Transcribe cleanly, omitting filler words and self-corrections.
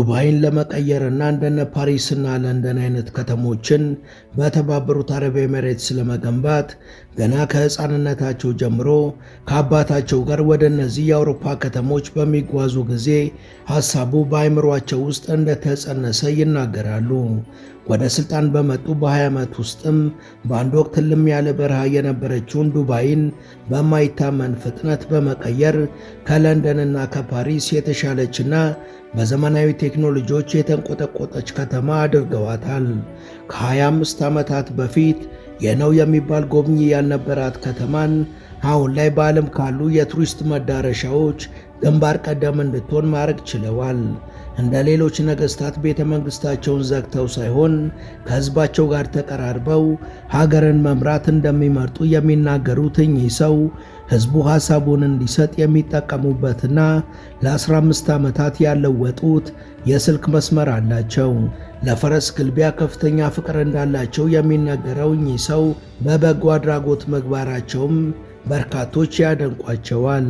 ዱባይን ለመቀየርና እንደነ ፓሪስና ለንደን አይነት ከተሞችን በተባበሩት አረብ ኤሚሬትስ ለመገንባት ገና ከሕፃንነታቸው ጀምሮ ከአባታቸው ጋር ወደ እነዚህ የአውሮፓ ከተሞች በሚጓዙ ጊዜ ሐሳቡ በአእምሯቸው ውስጥ እንደተጸነሰ ይናገራሉ። ወደ ስልጣን በመጡ በ20 ዓመት ውስጥም በአንድ ወቅት ልም ያለ በረሃ የነበረችውን ዱባይን በማይታመን ፍጥነት በመቀየር ከለንደንና ከፓሪስ የተሻለችና በዘመናዊ ቴክኖሎጂዎች የተንቆጠቆጠች ከተማ አድርገዋታል። ከ25 ዓመታት በፊት የነው የሚባል ጎብኚ ያልነበራት ከተማን አሁን ላይ በዓለም ካሉ የቱሪስት መዳረሻዎች ግንባር ቀደም እንድትሆን ማድረግ ችለዋል። እንደ ሌሎች ነገሥታት ቤተ መንግሥታቸውን ዘግተው ሳይሆን ከሕዝባቸው ጋር ተቀራርበው ሀገርን መምራት እንደሚመርጡ የሚናገሩት እኚህ ሰው ሕዝቡ ሐሳቡን እንዲሰጥ የሚጠቀሙበትና ለ15 ዓመታት ያለወጡት የስልክ መስመር አላቸው። ለፈረስ ግልቢያ ከፍተኛ ፍቅር እንዳላቸው የሚነገረው እኚህ ሰው በበጎ አድራጎት ምግባራቸውም በርካቶች ያደንቋቸዋል።